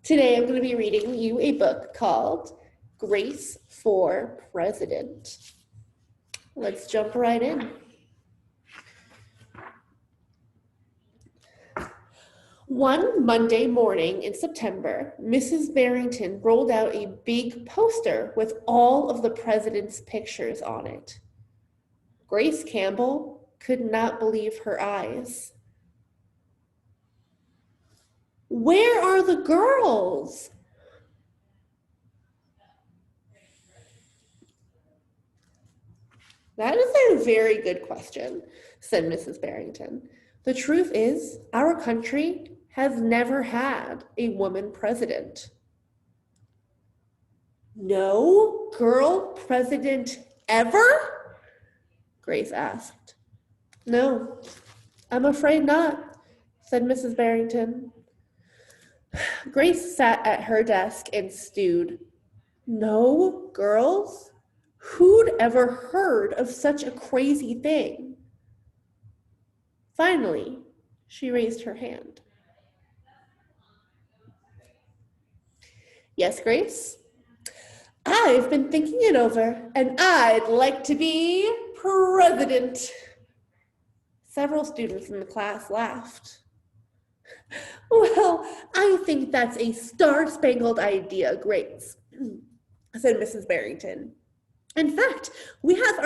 Today I'm going to be reading you a book called Grace for President. Let's jump right in. One Monday morning in September, Mrs. Barrington rolled out a big poster with all of the president's pictures on it. Grace Campbell could not believe her eyes. Where are the girls? That is a very good question, said Mrs. Barrington. The truth is, our country has never had a woman president. No girl president ever? Grace asked. No, I'm afraid not, said Mrs. Barrington. Grace sat at her desk and stewed. No girls? Who'd ever heard of such a crazy thing? Finally, she raised her hand. Yes, Grace? I've been thinking it over, and I'd like to be president. Several students in the class laughed. Well, I think that's a star-spangled idea, Grace, said Mrs. Barrington. In fact, we have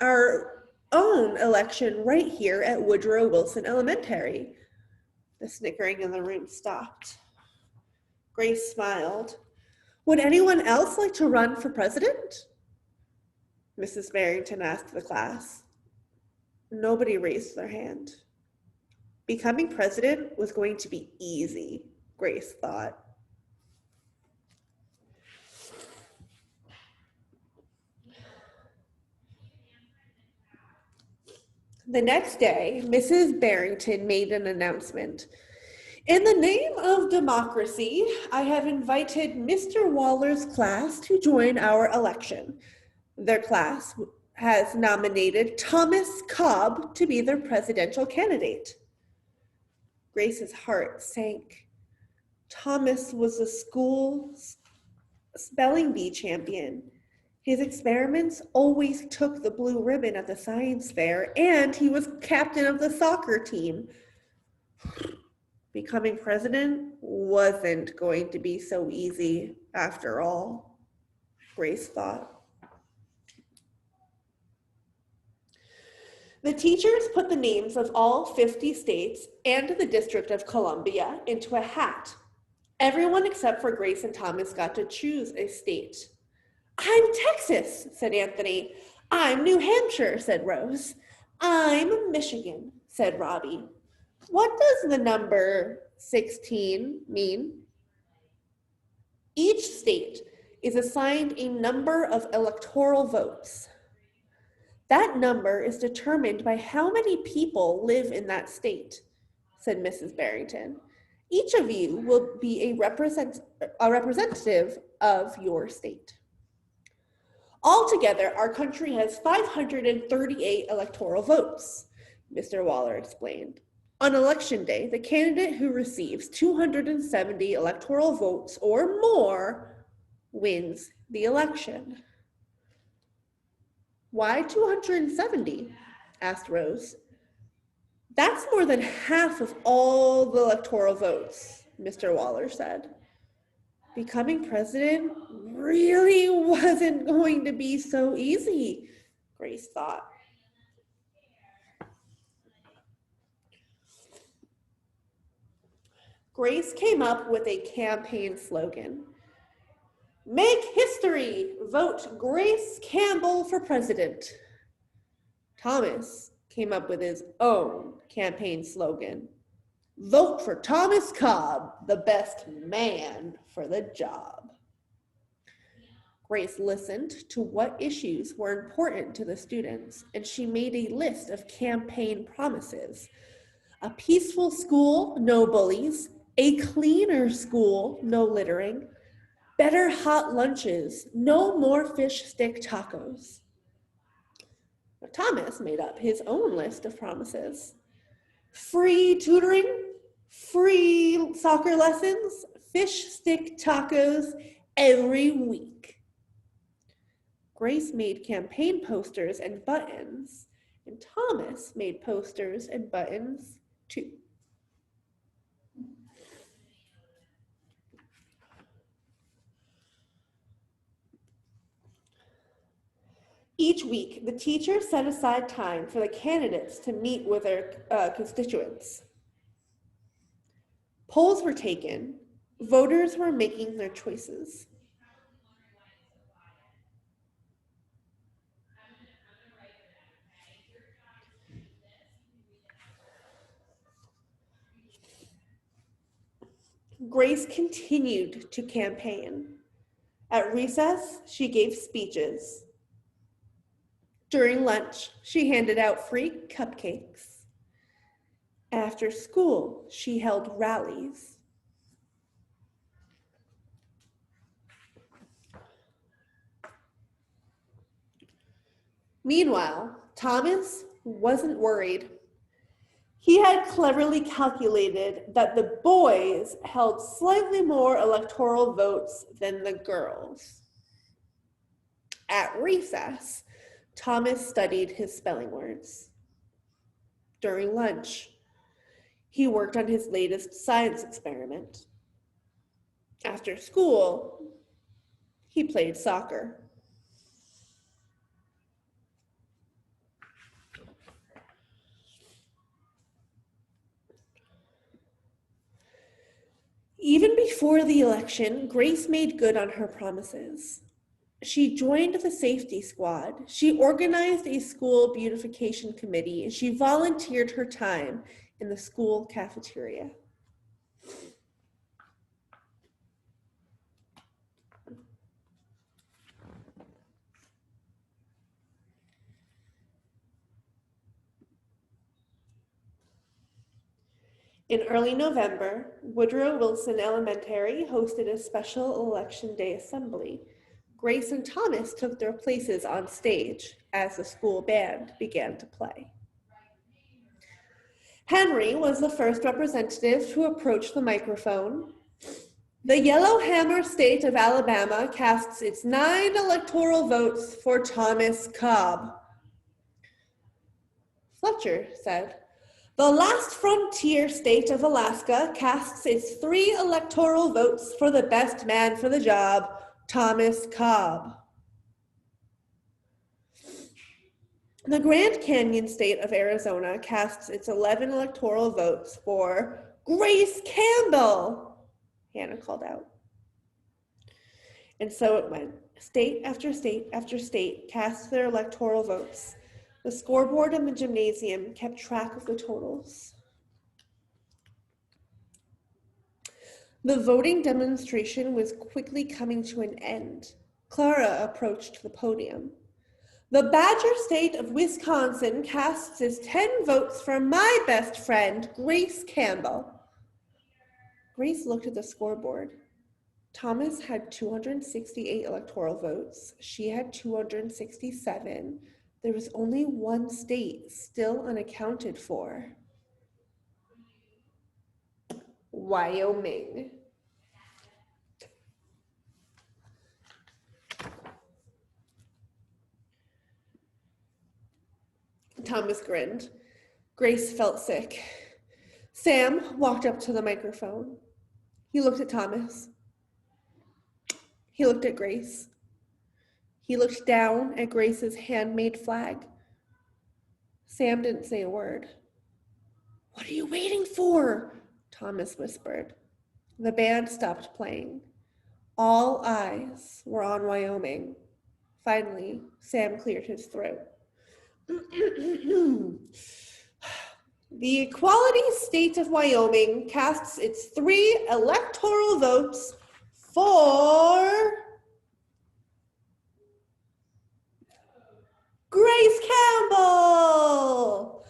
our own election right here at Woodrow Wilson Elementary. The snickering in the room stopped. Grace smiled. Would anyone else like to run for president? Mrs. Barrington asked the class. Nobody raised their hand. Becoming president was going to be easy, Grace thought. The next day, Mrs. Barrington made an announcement. In the name of democracy, I have invited Mr. Waller's class to join our election. Their class has nominated Thomas Cobb to be their presidential candidate. Grace's heart sank. Thomas was the school's spelling bee champion. His experiments always took the blue ribbon at the science fair, and he was captain of the soccer team. Becoming president wasn't going to be so easy after all, Grace thought. The teachers put the names of all 50 states and the District of Columbia into a hat. Everyone except for Grace and Thomas got to choose a state. I'm Texas, said Anthony. I'm New Hampshire, said Rose. I'm Michigan, said Robbie. What does the number 16 mean? Each state is assigned a number of electoral votes. That number is determined by how many people live in that state, said Mrs. Barrington. Each of you will be a representative of your state. Altogether, our country has 538 electoral votes, Mr. Waller explained. On election day, the candidate who receives 270 electoral votes or more wins the election. Why 270? Asked Rose. That's more than half of all the electoral votes, Mr. Waller said. Becoming president really wasn't going to be so easy, Grace thought. Grace came up with a campaign slogan. Make history, vote Grace Campbell for president. Thomas came up with his own campaign slogan. Vote for Thomas Cobb, the best man for the job. Grace listened to what issues were important to the students, and she made a list of campaign promises. A peaceful school, no bullies. A cleaner school, no littering. Better hot lunches, no more fish stick tacos. Thomas made up his own list of promises. Free tutoring, Free soccer lessons, fish stick tacos every week. Grace made campaign posters and buttons, and Thomas made posters and buttons too. Each week, the teacher set aside time for the candidates to meet with their constituents. Polls were taken. Voters were making their choices. Grace continued to campaign. At recess, she gave speeches. During lunch, she handed out free cupcakes. After school, she held rallies. Meanwhile, Thomas wasn't worried. He had cleverly calculated that the boys held slightly more electoral votes than the girls. At recess, Thomas studied his spelling words. During lunch, he worked on his latest science experiment. After school, he played soccer. Even before the election, Grace made good on her promises. She joined the safety squad. She organized a school beautification committee, and she volunteered her time in the school cafeteria. In early November, Woodrow Wilson Elementary hosted a special Election Day assembly. Grace and Thomas took their places on stage as the school band began to play. Henry was the first representative to approach the microphone. The Yellowhammer state of Alabama casts its 9 electoral votes for Thomas Cobb. Fletcher said, "The last frontier state of Alaska casts its 3 electoral votes for the best man for the job, Thomas Cobb." The Grand Canyon state of Arizona casts its 11 electoral votes for Grace Campbell, Hannah called out. And so it went. State after state after state cast their electoral votes. The scoreboard in the gymnasium kept track of the totals. The voting demonstration was quickly coming to an end. Clara approached the podium. "The Badger State of Wisconsin casts its 10 votes for my best friend, Grace Campbell." Grace looked at the scoreboard. Thomas had 268 electoral votes. She had 267. There was only one state still unaccounted for. Wyoming. Thomas grinned. Grace felt sick. Sam walked up to the microphone. He looked at Thomas. He looked at Grace. He looked down at Grace's handmade flag. Sam didn't say a word. "What are you waiting for?" Thomas whispered. The band stopped playing. All eyes were on Wyoming. Finally, Sam cleared his throat. "The equality state of Wyoming casts its 3 electoral votes for Grace Campbell."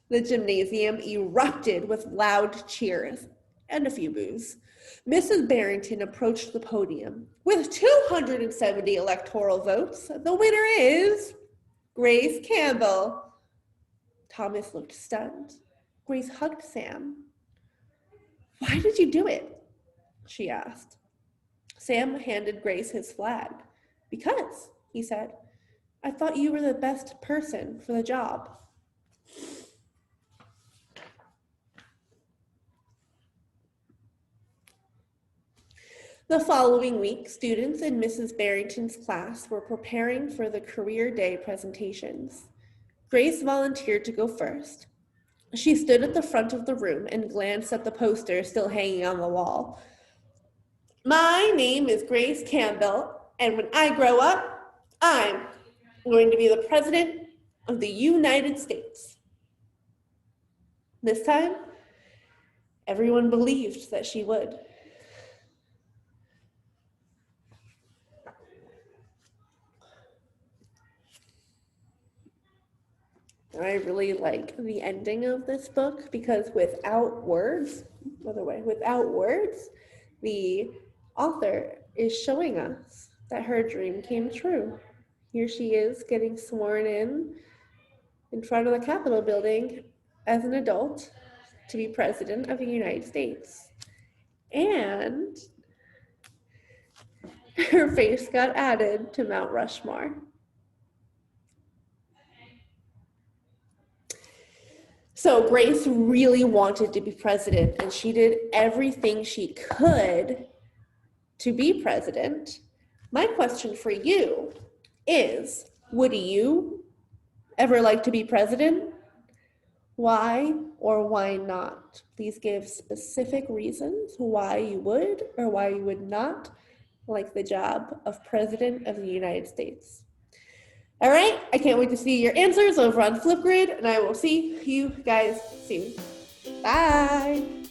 The gymnasium erupted with loud cheers and a few boos. Mrs. Barrington approached the podium. "With 270 electoral votes, the winner is Grace Campbell." Thomas looked stunned. Grace hugged Sam. Why did you do it? She asked. Sam handed Grace his flag. Because, he said, I thought you were the best person for the job. The following week, students in Mrs. Barrington's class were preparing for the Career Day presentations. Grace volunteered to go first. She stood at the front of the room and glanced at the poster still hanging on the wall. My name is Grace Campbell, and when I grow up, I'm going to be the President of the United States. This time, everyone believed that she would. I really like the ending of this book because without words, the author is showing us that her dream came true. Here she is getting sworn in front of the Capitol building as an adult to be President of the United States. And her face got added to Mount Rushmore. So Grace really wanted to be president, and she did everything she could to be president. My question for you is, would you ever like to be president? Why or why not? Please give specific reasons why you would or why you would not like the job of President of the United States. All right, I can't wait to see your answers over on Flipgrid, and I will see you guys soon. Bye.